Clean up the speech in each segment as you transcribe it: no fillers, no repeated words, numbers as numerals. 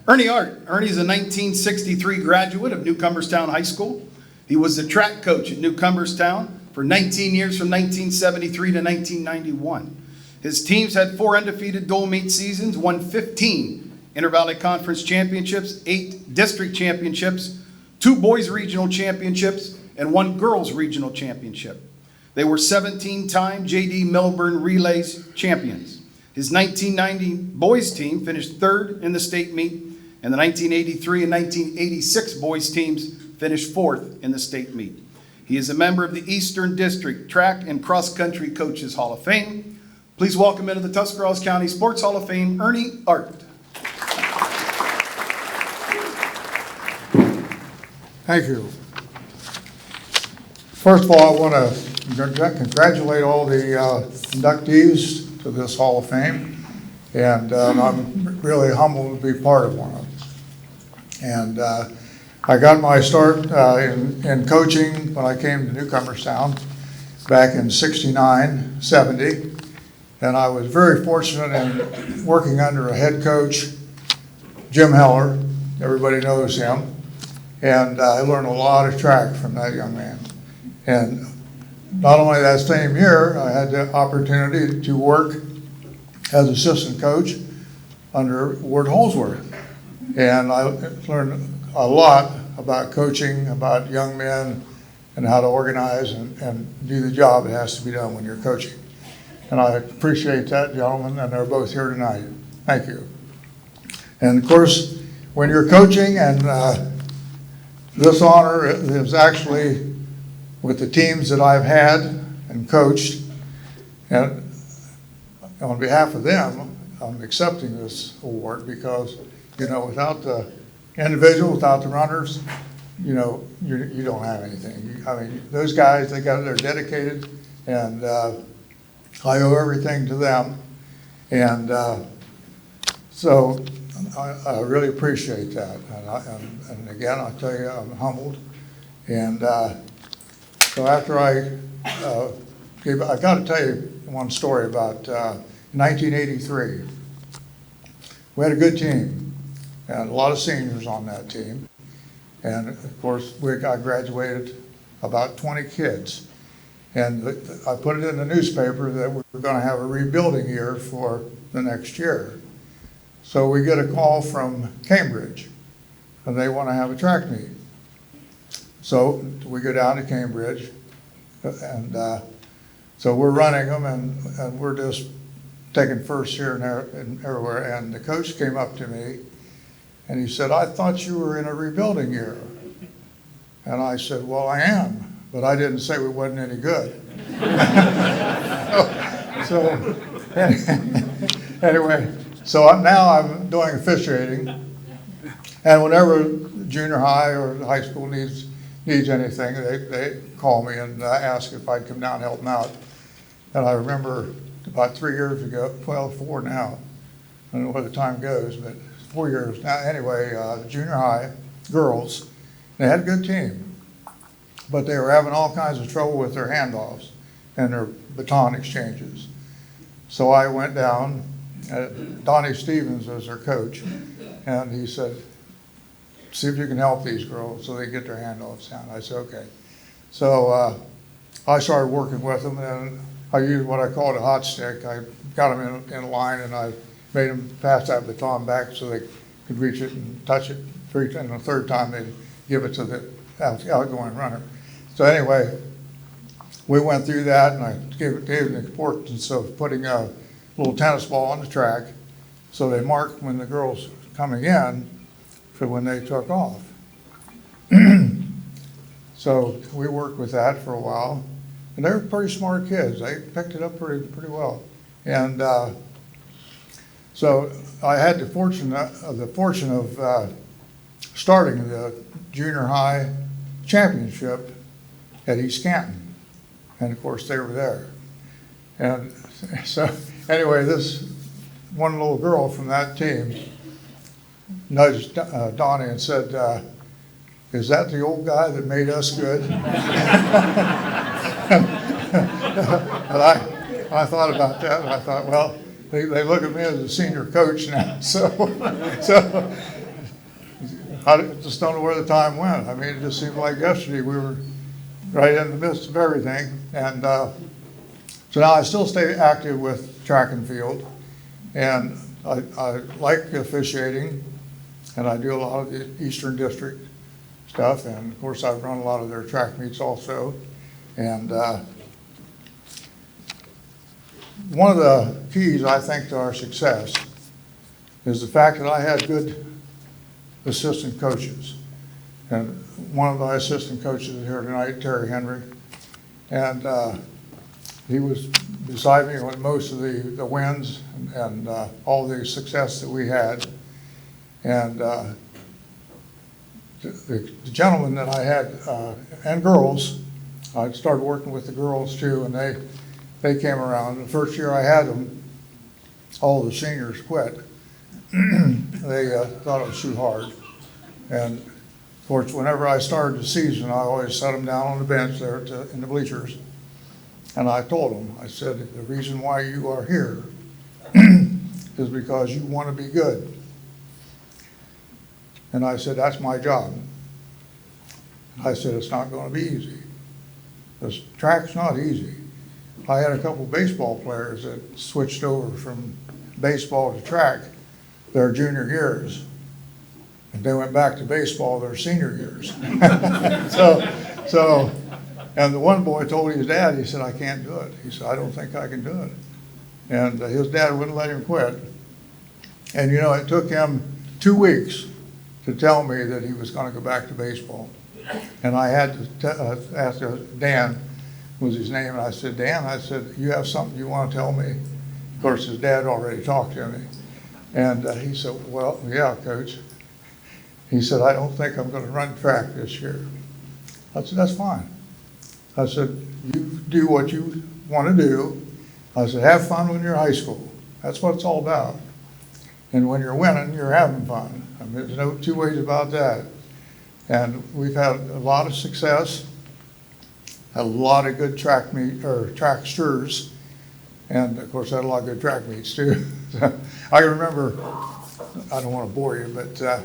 Ernie Art. Ernie's a 1963 graduate of New Cumberstown High School. He was the track coach at New Cumberstown for 19 years from 1973 to 1991. His teams had 4 undefeated dual meet seasons, won 15 Inter-Valley Conference championships, 8 district championships, 2 boys regional championships, and 1 girls regional championship. They were 17-time J.D. Milburn Relays champions. His 1990 boys team finished 3rd in the state meet, and the 1983 and 1986 boys teams finished 4th in the state meet. He is a member of the Eastern District Track and Cross Country Coaches Hall of Fame. Please welcome into the Tuscarawas County Sports Hall of Fame, Ernie Art. Thank you. First of all, I want to congratulate all the inductees to this Hall of Fame, and I'm really humbled to be part of one of them. And I got my start in coaching when I came to New Cumberstown back in 69, 70, and I was very fortunate in working under a head coach, Jim Heller. Everybody knows him. And I learned a lot of track from that young man. And not only that same year, I had the opportunity to work as assistant coach under Ward Holsworth. And I learned a lot about coaching, about young men, and how to organize and do the job that has to be done when you're coaching. And I appreciate that, gentlemen, and they're both here tonight. Thank you. And of course, when you're coaching, and this honor is actually with the teams that I've had and coached, and on behalf of them, I'm accepting this award because, you know, without the individual, without the runners, you know, you don't have anything. I mean, those guys, they're dedicated, and I owe everything to them. And so I really appreciate that. And again, I tell you, I'm humbled. And so after I got to tell you one story about 1983. We had a good team, and a lot of seniors on that team. And of course, I graduated about 20 kids. And I put it in the newspaper that we were going to have a rebuilding year for the next year. So we get a call from Cambridge, and they want to have a track meet. So we go down to Cambridge, and so we're running them, and we're just taking first here and everywhere. And the coach came up to me, and he said, "I thought you were in a rebuilding year." And I said, "Well, I am, but I didn't say we wasn't any good." so anyway, so now I'm doing officiating, and whenever junior high or high school needs anything, they call me and ask if I'd come down and help them out. And I remember about 3 years ago, well, 4 now, I don't know where the time goes, but 4 years now. Anyway, junior high girls, they had a good team, but they were having all kinds of trouble with their handoffs and their baton exchanges. So I went down, Donnie Stevens was their coach, and he said, "See if you can help these girls so they get their handoffs down." I said, "Okay." So I started working with them, and I used what I called a hot stick. I got them in line, and I made them pass that baton back so they could reach it and touch it. And the third time they'd give it to the outgoing runner. So anyway, we went through that, and I gave the importance of putting a little tennis ball on the track so they marked when the girls coming in for when they took off. So we worked with that for a while, and they were pretty smart kids. They picked it up pretty well. And so I had the fortune of starting the junior high championship at East Canton. And of course they were there. And so anyway, this one little girl from that team nudged Donnie and said, "Is that the old guy that made us good?" And I thought about that, and I thought, well, they look at me as a senior coach now. So I just don't know where the time went. I mean, it just seemed like yesterday we were right in the midst of everything. And so now I still stay active with track and field. And I like officiating, and I do a lot of the Eastern District stuff. And of course, I've run a lot of their track meets also. And one of the keys, I think, to our success is the fact that I had good assistant coaches. And one of my assistant coaches is here tonight, Terry Henry. And he was beside me with most of the wins and all the success that we had. And the gentleman that I had, and girls, I started working with the girls too, and they came around. The first year I had them, all the seniors quit. They thought it was too hard. And of course, whenever I started the season, I always set them down on the bench there in the bleachers. And I told them, I said, the reason why you are here is because you want to be good. And I said, that's my job. I said, it's not going to be easy. Because track's not easy. I had a couple baseball players that switched over from baseball to track their junior years. And they went back to baseball their senior years. So, and the one boy told his dad, he said, I can't do it. He said, I don't think I can do it. And his dad wouldn't let him quit. And you know, it took him 2 weeks to tell me that he was going to go back to baseball. And I had to ask Dan, was his name, and I said, Dan, I said, you have something you want to tell me? Of course, his dad already talked to me. And he said, well, yeah, Coach. He said, I don't think I'm going to run track this year. I said, that's fine. I said, you do what you want to do. I said, have fun when you're in high school. That's what it's all about. And when you're winning, you're having fun. I mean, there's no two ways about that. And we've had a lot of success, a lot of good tracksters, and of course, had a lot of good track meets too. I remember, I don't want to bore you, but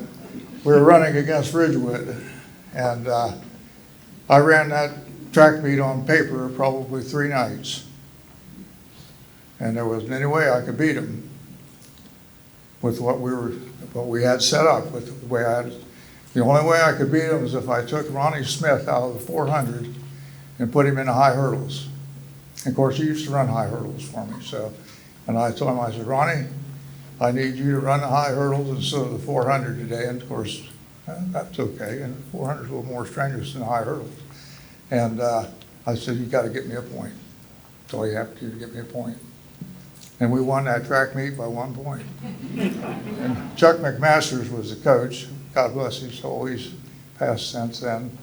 we were running against Ridgewood, and I ran that track meet on paper probably 3 nights. And there wasn't any way I could beat them with what we had set up, with the way I had. The only way I could beat him was if I took Ronnie Smith out of the 400 and put him in the high hurdles. And of course, he used to run high hurdles for me. So, and I told him, I said, Ronnie, I need you to run the high hurdles instead of the 400 today. And of course, that's okay. And the 400 is a little more strenuous than the high hurdles. And I said, you got to get me a point. That's all you have to do to get me a point. And we won that track meet by 1 point. And Chuck McMasters was the coach. God bless his soul, he's passed since then.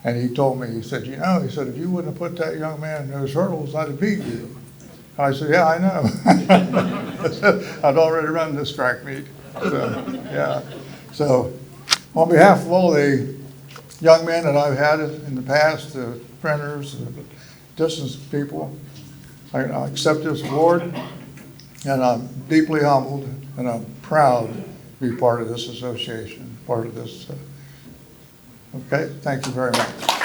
And he told me, he said, you know, he said, if you wouldn't have put that young man in those hurdles, I'd have beat you. I said, yeah, I know. I'd already run this track meet. So, yeah. So, on behalf of all the young men that I've had in the past, the printers, the distance people, I accept this award, and I'm deeply humbled, and I'm proud to be part of this association, part of this. Okay, thank you very much.